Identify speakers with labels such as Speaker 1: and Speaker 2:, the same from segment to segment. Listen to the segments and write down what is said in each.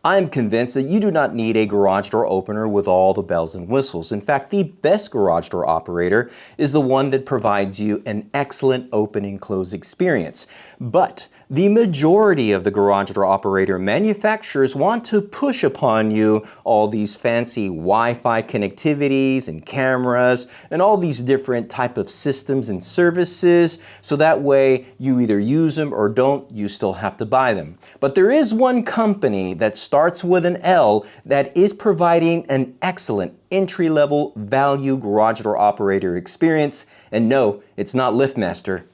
Speaker 1: I'm convinced that you do not need a garage door opener with all the bells and whistles. In fact, the best garage door operator is the one that provides you an excellent open and close experience. But the majority of the garage door operator manufacturers want to push upon you all these fancy Wi-Fi connectivities and cameras and all these different type of systems and services, so that way you either use them or don't, you still have to buy them. But there is one company that starts with an L that is providing an excellent entry-level value garage door operator experience, and no, it's not LiftMaster.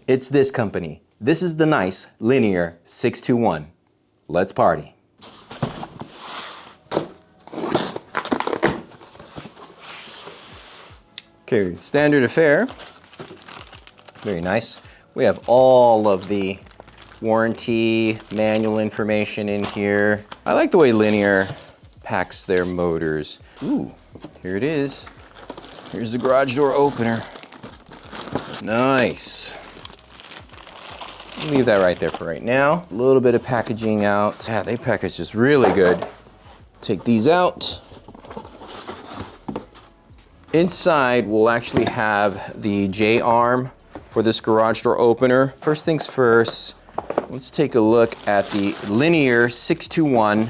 Speaker 1: It's this company. This is the nice Linear 621. Let's party. Okay, standard affair. Very nice. We have all of the warranty manual information in here. I like the way Linear packs their motors. Ooh, here it is. Here's the garage door opener. Nice. Leave that right there for right now. A little bit of packaging out. Yeah, they package this really good. Take these out. Inside, we'll actually have the J-arm for this garage door opener. First things first, let's take a look at the Linear 621.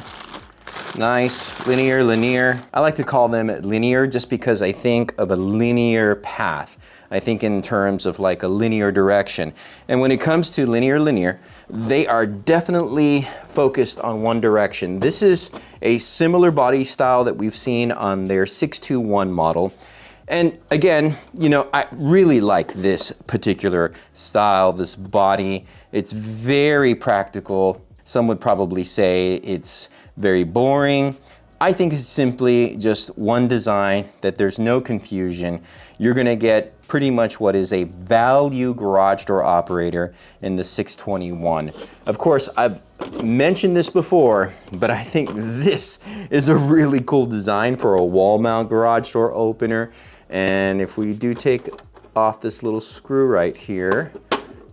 Speaker 1: Nice, linear. I like to call them linear just because I think of a linear path. I think in terms of like a linear direction. And when it comes to linear, they are definitely focused on one direction. This is a similar body style that we've seen on their 621 model. And again, you know, I really like this particular style, this body. It's very practical. Some would probably say it's very boring. I think it's simply just one design, that there's no confusion. You're gonna get pretty much what is a value garage door operator in the 621. Of course, I've mentioned this before, but I think this is a really cool design for a wall mount garage door opener. And if we do take off this little screw right here,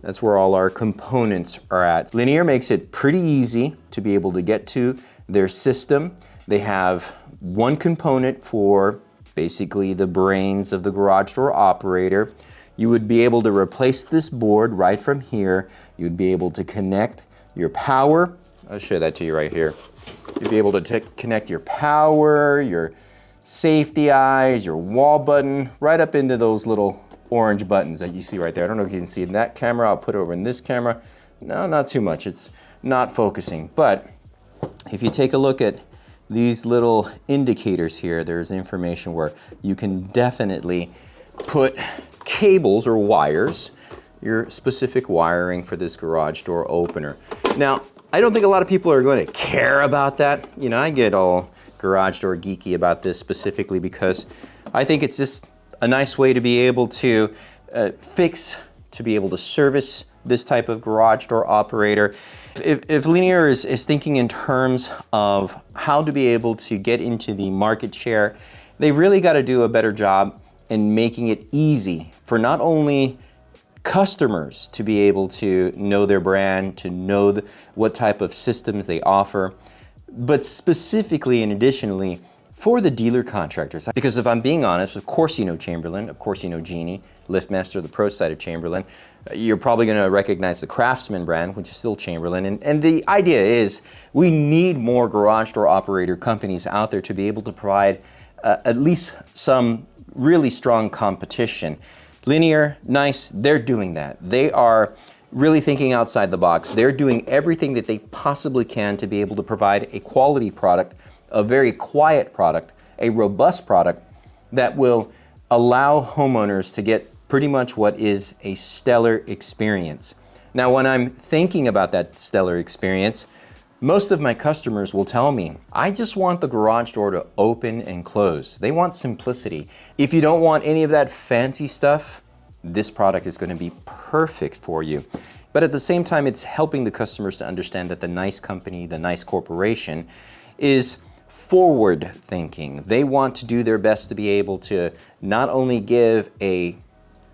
Speaker 1: that's where all our components are at. Linear makes it pretty easy to be able to get to their system. They have one component for basically the brains of the garage door operator. You would be able to replace this board right from here. You'd be able to connect your power. I'll show that to you right here. You'd be able to connect your power, your safety eyes, your wall button, right up into those little orange buttons that you see right there. I don't know if you can see in that camera. I'll put it over in this camera. No, not too much. It's not focusing. But if you take a look at these little indicators here, there's information where you can definitely put cables or wires, your specific wiring for this garage door opener. Now, I don't think a lot of people are going to care about that. You know, I get all garage door geeky about this specifically because I think it's just a nice way to be able to to be able to service this type of garage door operator. If Linear is thinking in terms of how to be able to get into the market share, they really got to do a better job in making it easy for not only customers to be able to know their brand, to know what type of systems they offer, but specifically and additionally for the dealer contractors. Because if I'm being honest, of course you know Chamberlain, of course you know Genie, LiftMaster, the pro side of Chamberlain. You're probably going to recognize the Craftsman brand, which is still Chamberlain. And the idea is we need more garage door operator companies out there to be able to provide at least some really strong competition. Linear, nice, they're doing that. They are really thinking outside the box. They're doing everything that they possibly can to be able to provide a quality product, a very quiet product, a robust product that will allow homeowners to get pretty much what is a stellar experience. Now, when I'm thinking about that stellar experience, most of my customers will tell me, I just want the garage door to open and close. They want simplicity. If you don't want any of that fancy stuff, this product is going to be perfect for you. But at the same time, it's helping the customers to understand that the nice company, the nice corporation is forward thinking. They want to do their best to be able to not only give a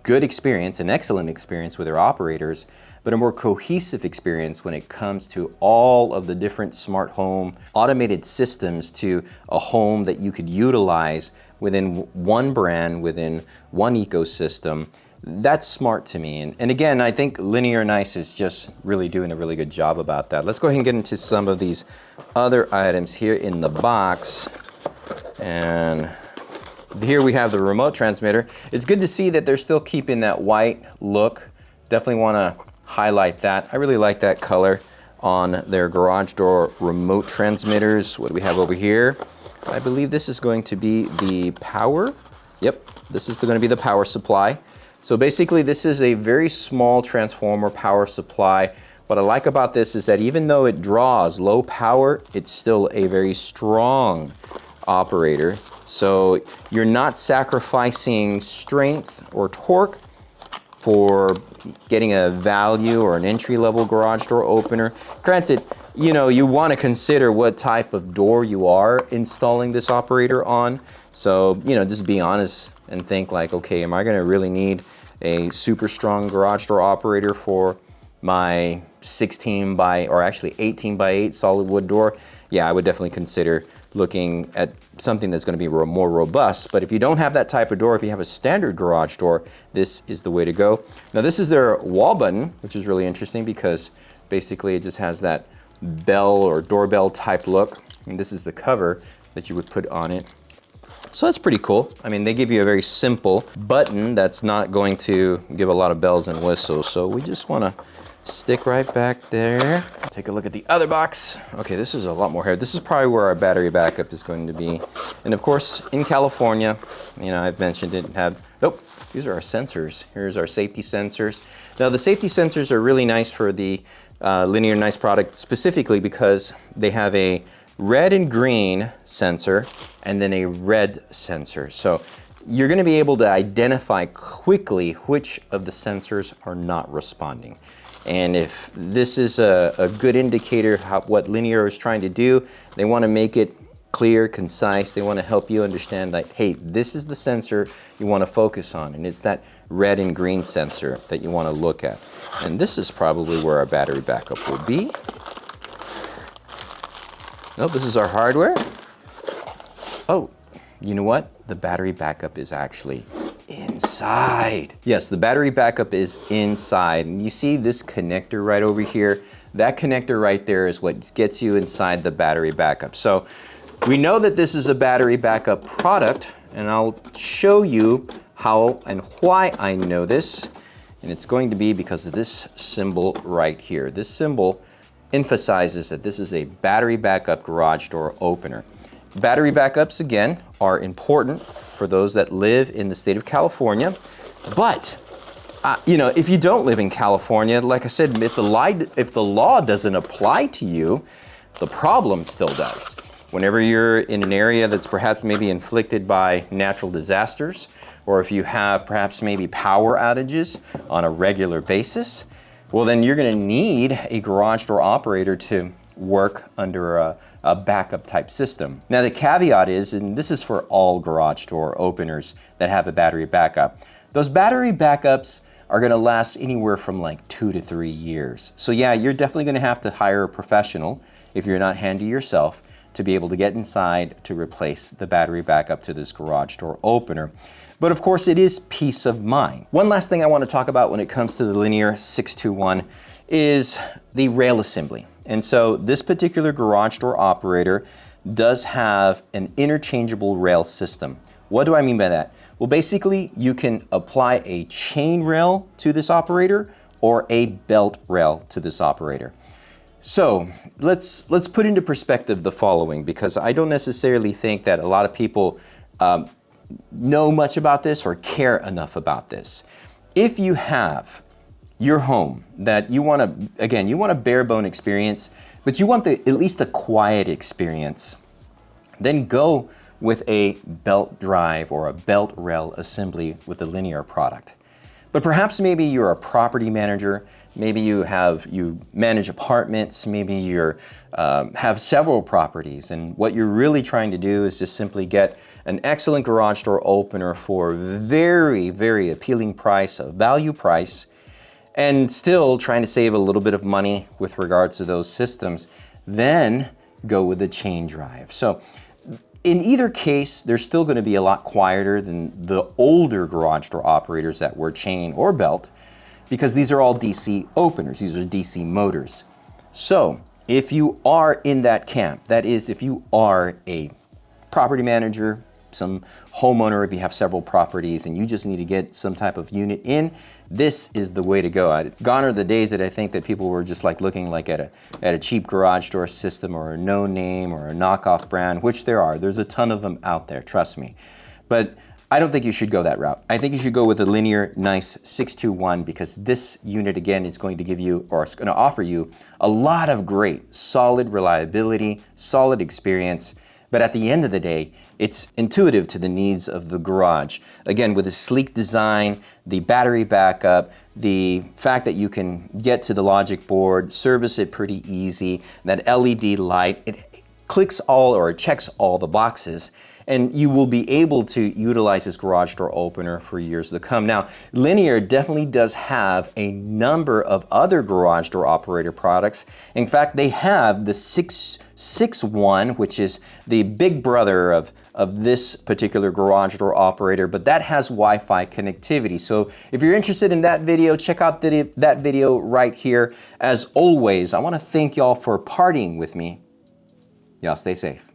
Speaker 1: good experience, an excellent experience with their operators, but a more cohesive experience when it comes to all of the different smart home automated systems to a home that you could utilize within one brand, within one ecosystem. That's smart to me. And again, I think Linear Nice is just really doing a really good job about that. Let's go ahead and get into some of these other items here in the box. And here we have the remote transmitter. It's good to see that they're still keeping that white look. Definitely want to highlight that. I really like that color on their garage door remote transmitters. What do we have over here? I believe this is going to be the power. Yep, this is going to be the power supply. So basically this is a very small transformer power supply. What I like about this is that even though it draws low power, it's still a very strong operator. So you're not sacrificing strength or torque for getting a value or an entry-level garage door opener. Granted, you want to consider what type of door you are installing this operator on. So, just be honest and think like, okay, am I going to really need a super strong garage door operator for my 18 by 8 solid wood door? Yeah, I would definitely consider looking at something that's going to be more robust. But if you don't have that type of door, if you have a standard garage door, this is the way to go. Now this is their wall button, which is really interesting because basically it just has that bell or doorbell type look. And this is the cover that you would put on it. So that's pretty cool. I mean, they give you a very simple button that's not going to give a lot of bells and whistles. So we just want to stick right back there. Take a look at the other box. Okay, this is a lot more here. This is probably where our battery backup is going to be. And of course, in California, I've mentioned it, these are our sensors. Here's our safety sensors. Now the safety sensors are really nice for the Linear Nice product specifically because they have a red and green sensor and then a red sensor. So you're going to be able to identify quickly which of the sensors are not responding. And if this is a good indicator of what Linear is trying to do, they want to make it clear, concise. They want to help you understand that, hey, this is the sensor you want to focus on. And it's that red and green sensor that you want to look at. And this is probably where our battery backup will be. Nope, this is our hardware. Oh, you know what? The battery backup is actually inside. Yes, the battery backup is inside. And you see this connector right over here? That connector right there is what gets you inside the battery backup. So we know that this is a battery backup product, and I'll show you how and why I know this. And it's going to be because of this symbol right here. This symbol emphasizes that this is a battery backup garage door opener. Battery backups, again, are important for those that live in the state of California. But, if you don't live in California, like I said, if the law doesn't apply to you, the problem still does. Whenever you're in an area that's perhaps maybe inflicted by natural disasters, or if you have perhaps maybe power outages on a regular basis, well, then you're going to need a garage door operator to work under a backup type system. Now the caveat is, and this is for all garage door openers that have a battery backup, those battery backups are going to last anywhere from like 2 to 3 years. So yeah, you're definitely going to have to hire a professional if you're not handy yourself to be able to get inside to replace the battery backup to this garage door opener. But of course it is peace of mind. One last thing I want to talk about when it comes to the Linear 621 is the rail assembly. And so this particular garage door operator does have an interchangeable rail system. What do I mean by that? Well, basically you can apply a chain rail to this operator or a belt rail to this operator. So let's put into perspective the following, because I don't necessarily think that a lot of people know much about this or care enough about this. If you have your home that you want a bare bone experience, but you want at least a quiet experience, then go with a belt drive or a belt rail assembly with the Linear product. But perhaps maybe you're a property manager, maybe you manage apartments, maybe you have several properties, and what you're really trying to do is just simply get an excellent garage door opener for very, very appealing price, a value price, and still trying to save a little bit of money with regards to those systems, then go with the chain drive. So in either case, they're still going to be a lot quieter than the older garage door operators that were chain or belt, because these are all DC openers. These are DC motors. So if you are in that camp, that is, if you are a property manager, some homeowner, if you have several properties and you just need to get some type of unit in, this is the way to go. Gone are the days that I think that people were just like looking like at a cheap garage door system or a no name or a knockoff brand, which there are. There's a ton of them out there, trust me. But I don't think you should go that route. I think you should go with a linear, nice 621, because this unit again is going to give you, or it's going to offer you, a lot of great, solid reliability, solid experience. But at the end of the day, it's intuitive to the needs of the garage. Again, with a sleek design, the battery backup, the fact that you can get to the logic board, service it pretty easy, that LED light, it clicks all or checks all the boxes, and you will be able to utilize this garage door opener for years to come. Now, Linear definitely does have a number of other garage door operator products. In fact, they have the 661, which is the big brother of this particular garage door operator, but that has Wi-Fi connectivity. So if you're interested in that video, check out that video right here. As always, I want to thank y'all for partying with me. Y'all stay safe.